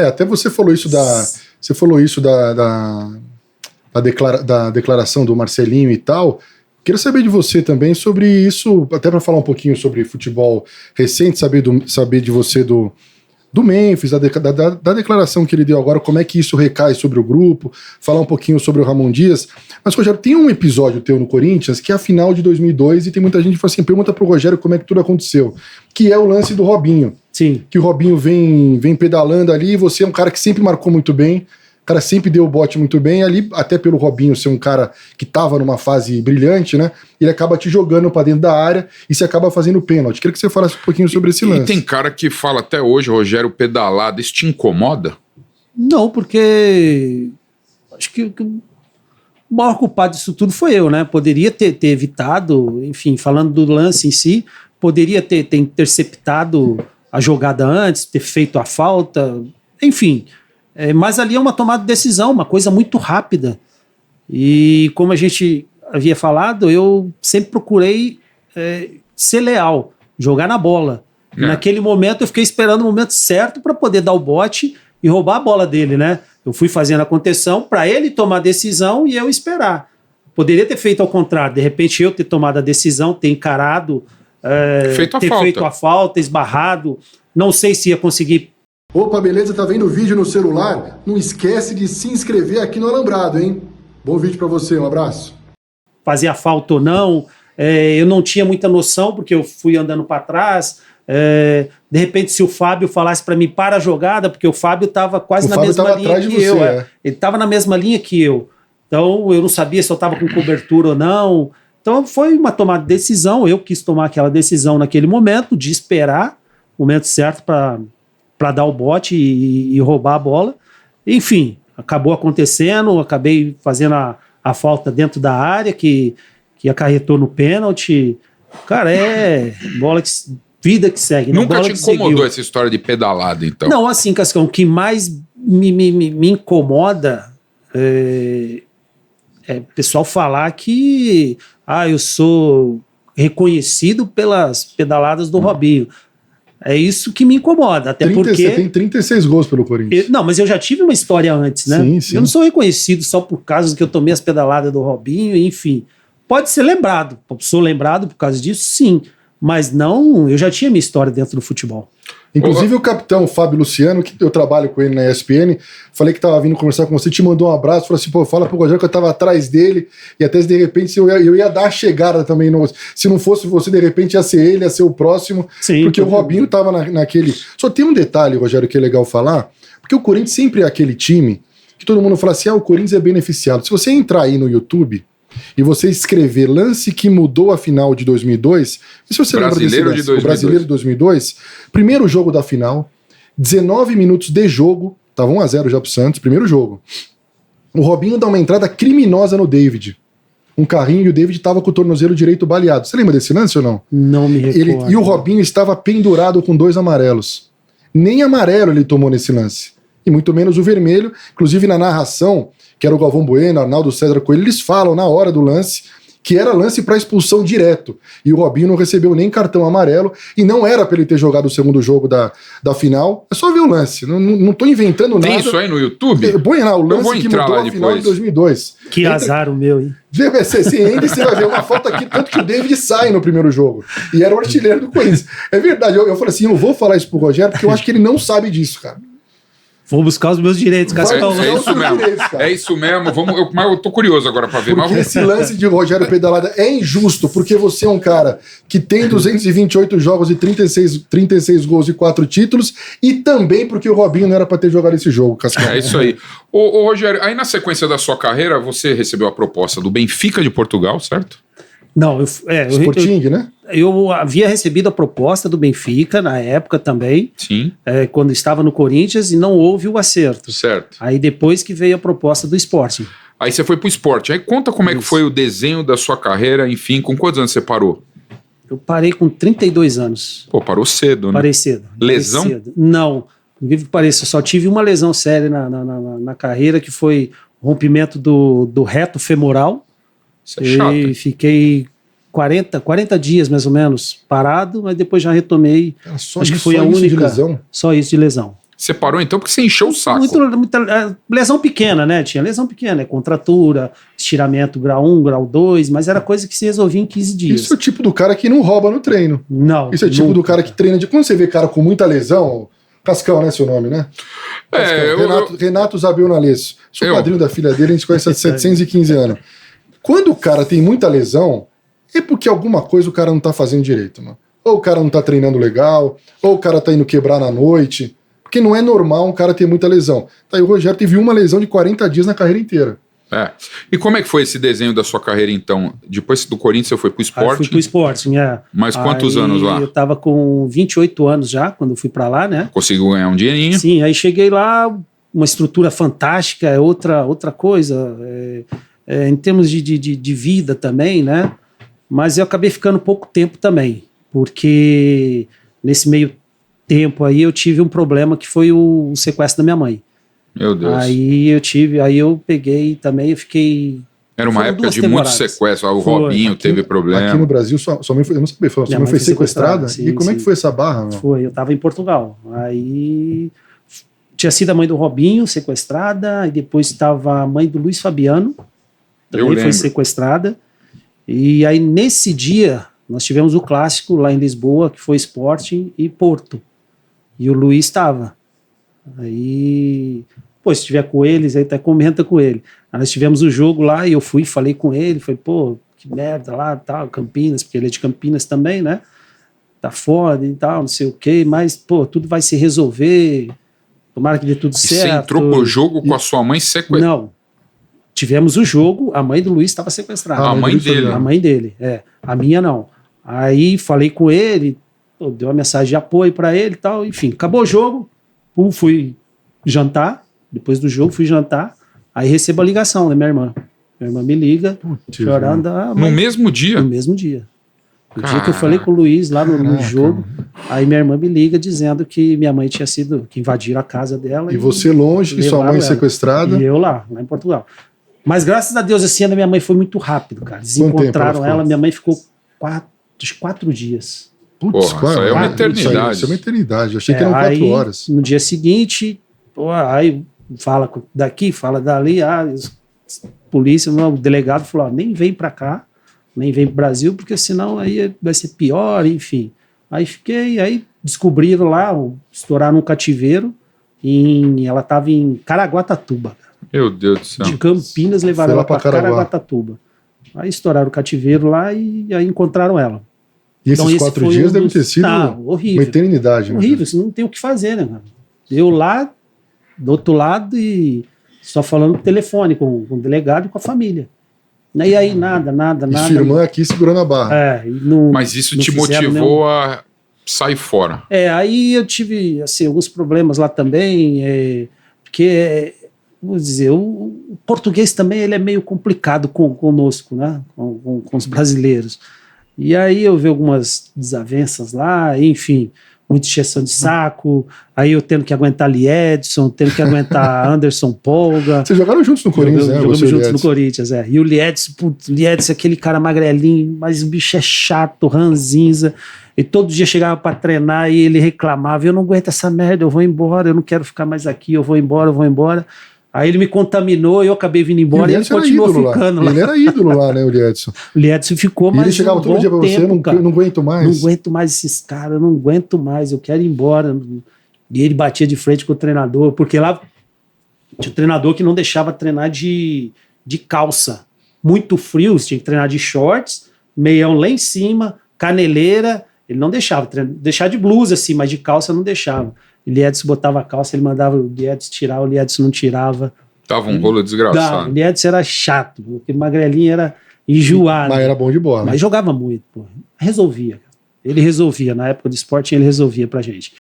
Até você falou isso da declaração do Marcelinho e tal. Queria saber de você também sobre isso, até para falar um pouquinho sobre futebol recente, saber de você do Memphis, da declaração que ele deu agora, como é que isso recai sobre o grupo, falar um pouquinho sobre o Ramon Dias. Mas, Rogério, tem um episódio teu no Corinthians que é a final de 2002 e tem muita gente que fala assim, pergunta pro Rogério como é que tudo aconteceu, que é o lance do Robinho. Sim. Que o Robinho vem pedalando ali e você é um cara que sempre marcou muito bem, o cara sempre deu o bote muito bem, ali até pelo Robinho ser um cara que tava numa fase brilhante, né? Ele acaba te jogando pra dentro da área e você acaba fazendo pênalti. Queria que você falasse um pouquinho sobre esse lance. E tem cara que fala até hoje, Rogério, pedalada, isso te incomoda? Não, porque acho que o maior culpado disso tudo foi eu, né? Poderia ter evitado, enfim, falando do lance em si, poderia ter interceptado a jogada antes, ter feito a falta, enfim... mas ali é uma tomada de decisão, uma coisa muito rápida. E como a gente havia falado, eu sempre procurei ser leal, jogar na bola. Naquele momento eu fiquei esperando o momento certo para poder dar o bote e roubar a bola dele, né? Eu fui fazendo a contenção para ele tomar a decisão e eu esperar. Poderia ter feito ao contrário, de repente eu ter tomado a decisão, ter encarado, feito a falta, esbarrado. Não sei se ia conseguir. Opa, beleza? Tá vendo o vídeo no celular? Não esquece de se inscrever aqui no Alambrado, hein? Bom vídeo pra você, um abraço. Fazia falta ou não, eu não tinha muita noção, porque eu fui andando para trás. De repente, se o Fábio falasse para mim para a jogada, porque o Fábio estava quase na mesma linha que eu. Ele estava na mesma linha que eu. Então, eu não sabia se eu estava com cobertura ou não. Então, foi uma tomada de decisão. Eu quis tomar aquela decisão naquele momento, de esperar o momento certo para dar o bote e roubar a bola. Enfim, acabou acontecendo, acabei fazendo a falta dentro da área que acarretou no pênalti. Cara, bola vida que segue. Nunca te incomodou essa história de pedalada, então? Não, assim, Cascão, o que mais me incomoda é o pessoal falar que eu sou reconhecido pelas pedaladas do Robinho. É isso que me incomoda, até porque... Você tem 36 gols pelo Corinthians. Não, mas eu já tive uma história antes, né? Sim, sim. Eu não sou reconhecido só por causa que eu tomei as pedaladas do Robinho, enfim. Pode ser lembrado, sou lembrado por causa disso, sim. Mas não, eu já tinha minha história dentro do futebol. Inclusive o capitão Fábio Luciano, que eu trabalho com ele na ESPN, falei que tava vindo conversar com você, te mandou um abraço, falou assim, fala pro Rogério que eu tava atrás dele, e até se de repente eu ia dar a chegada também, se não fosse você, de repente ia ser ele, ia ser o próximo, sim, porque o Robinho tava naquele... Só tem um detalhe, Rogério, que é legal falar, porque o Corinthians sempre é aquele time que todo mundo fala assim, o Corinthians é beneficiado. Se você entrar aí no YouTube e você escrever lance que mudou a final de 2002, e se você lembra desse lance, o Brasileiro de 2002, primeiro jogo da final, 19 minutos de jogo, tava 1-0 já pro Santos, primeiro jogo. O Robinho dá uma entrada criminosa no David. Um carrinho e o David tava com o tornozelo direito baleado. Você lembra desse lance ou não? Não me recordo. E o Robinho estava pendurado com 2 amarelos. Nem amarelo ele tomou nesse lance. E muito menos o vermelho. Inclusive na narração, que era o Galvão Bueno, Arnaldo César Coelho, eles falam na hora do lance que era lance para expulsão direto. E o Robinho não recebeu nem cartão amarelo, e não era para ele ter jogado o segundo jogo da final. É só ver o lance, não tô inventando nada. Tem isso aí no YouTube? Põe lá, o lance que mudou a final de 2002. Que azar o meu, hein? Você entra e você vai ver uma falta aqui, tanto que o David sai no primeiro jogo. E era o artilheiro do Corinthians. É verdade, eu falei assim, eu vou falar isso pro Rogério, porque eu acho que ele não sabe disso, cara. Vou buscar os meus direitos, Cascão. É isso mesmo. É isso mesmo. Mas eu tô curioso agora pra ver. Porque esse lance de Rogério Pedalada é injusto, porque você é um cara que tem 228 jogos e 36 gols e 4 títulos, e também porque o Robinho não era pra ter jogado esse jogo, Cascão. É isso aí. Ô, Rogério, aí na sequência da sua carreira, você recebeu a proposta do Benfica de Portugal, certo? Não, Sporting, né? Eu havia recebido a proposta do Benfica na época também. Sim. Quando estava no Corinthians, e não houve o acerto. Certo. Aí depois que veio a proposta do Sporting. Aí você foi pro Sporting. Aí conta como é que foi o desenho da sua carreira, enfim, com quantos anos você parou? Eu parei com 32 anos. Pô, parou cedo, né? Parei cedo. Lesão? Parei cedo. Não, por que pareça, eu só tive uma lesão séria na carreira, que foi o rompimento do reto femoral. Isso é chato. E fiquei 40 dias mais ou menos parado, mas depois já retomei. Acho que foi a única. Só isso de lesão. Você parou então porque você encheu o saco. Muita lesão pequena, né? Tinha lesão pequena, contratura, estiramento grau 1, grau 2, mas era coisa que se resolvia em 15 dias. Isso é o tipo do cara que não rouba no treino. Não. Isso é o tipo do cara que treina de... Quando você vê cara com muita lesão... Cascão, né, seu nome, né? Renato Zabiel Nalesso. Sou padrinho da filha dele, a gente se conhece há 715 anos. Quando o cara tem muita lesão, é porque alguma coisa o cara não tá fazendo direito, mano. Ou o cara não tá treinando legal, ou o cara tá indo quebrar na noite... Porque não é normal um cara ter muita lesão. Tá, e o Rogério teve uma lesão de 40 dias na carreira inteira. E como é que foi esse desenho da sua carreira, então? Depois do Corinthians, você foi pro Sporting? Aí fui pro Sporting, Mas quantos anos lá? Eu tava com 28 anos já, quando eu fui pra lá, né? Conseguiu ganhar um dinheirinho? Sim, aí cheguei lá, uma estrutura fantástica, é outra coisa, em termos de vida também, né? Mas eu acabei ficando pouco tempo também, porque nesse meio tempo aí eu tive um problema que foi o sequestro da minha mãe. Meu Deus. Aí eu peguei também, eu fiquei... Era uma época de muito sequestro, o Robinho teve problema. Aqui no Brasil, sua mãe foi, eu não sabia, sua mãe foi sequestrada? Sim, e como é que foi essa barra? Meu? Foi, eu tava em Portugal, aí tinha sido a mãe do Robinho sequestrada, e depois estava a mãe do Luiz Fabiano, também foi sequestrada, e aí nesse dia nós tivemos o clássico lá em Lisboa, que foi Sporting e Porto. E o Luiz estava. Aí, se estiver com eles, aí até comenta com ele. Aí nós tivemos o jogo lá e eu fui, falei com ele, falei, que merda lá, tal, Campinas, porque ele é de Campinas também, né? Tá foda e tal, não sei o quê, mas, tudo vai se resolver, tomara que dê tudo certo. Você entrou pro jogo com a sua mãe sequestrada? Não. Tivemos o jogo, a mãe do Luiz estava sequestrada. A mãe dele? A mãe dele, a minha não. Aí falei com ele, deu uma mensagem de apoio para ele e tal, enfim, acabou o jogo, fui jantar, depois do jogo fui jantar, aí recebo a ligação da minha irmã. Minha irmã me liga, chorando. No mesmo dia? No mesmo dia. O dia que eu falei com o Luiz lá no jogo, aí minha irmã me liga dizendo que minha mãe tinha sido, que invadiram a casa dela. E você longe, e sua mãe sequestrada. E eu lá em Portugal. Mas graças a Deus, assim, a minha mãe foi muito rápido, cara. Eles encontraram ela, minha mãe ficou 4 dias. Putz, isso aí é uma eternidade. Isso é uma eternidade. Eu achei que eram 4 horas. No dia seguinte, aí fala daqui, fala dali, polícia, o delegado falou, nem vem pra cá, nem vem pro Brasil, porque senão aí vai ser pior, enfim. Aí descobriram lá, estouraram um cativeiro, ela tava em Caraguatatuba. Meu Deus do céu. De Campinas levaram ela pra Caraguatatuba. Aí estouraram o cativeiro lá e aí encontraram ela. E esses 4 dias devem ter sido horrível, uma eternidade. Horrível, você não tem o que fazer, né, cara? Eu lá, do outro lado, e só falando por telefone com o delegado e com a família. E aí nada. E sua irmã aqui segurando a barra. Mas isso te motivou a sair fora? Aí eu tive assim, alguns problemas lá também, porque, vou dizer, o português também ele é meio complicado conosco, né? Com os brasileiros. E aí eu vi algumas desavenças lá, enfim, muita encheção de saco, aí eu tendo que aguentar Liedson, tendo que aguentar Anderson Polga. Vocês jogaram juntos no Corinthians, né? Jogamos juntos no Corinthians, E o Liedson, Liedson, aquele cara magrelinho, mas o bicho é chato, ranzinza, e todo dia chegava para treinar e ele reclamava, eu não aguento essa merda, eu vou embora, eu não quero ficar mais aqui, eu vou embora. Aí ele me contaminou e eu acabei vindo embora e ele continuou ficando lá. Ele era ídolo lá, né, o Liedson? O Liedson ficou mais. E ele chegava todo dia pra você, eu não aguento mais. Não aguento mais esses caras, eu não aguento mais, eu quero ir embora. E ele batia de frente com o treinador, porque lá tinha um treinador que não deixava treinar de calça. Muito frio, você tinha que treinar de shorts, meião lá em cima, caneleira. Ele não deixava, deixar de blusa assim, mas de calça não deixava. O Liedson botava a calça, ele mandava o Liedson tirar, o Liedson não tirava. Tava um rolo desgraçado. O Liedson era chato, porque magrelinho era enjoado. Mas era bom de bola. Mas jogava muito, pô. Resolvia. Ele resolvia, na época do Sporting ele resolvia pra gente.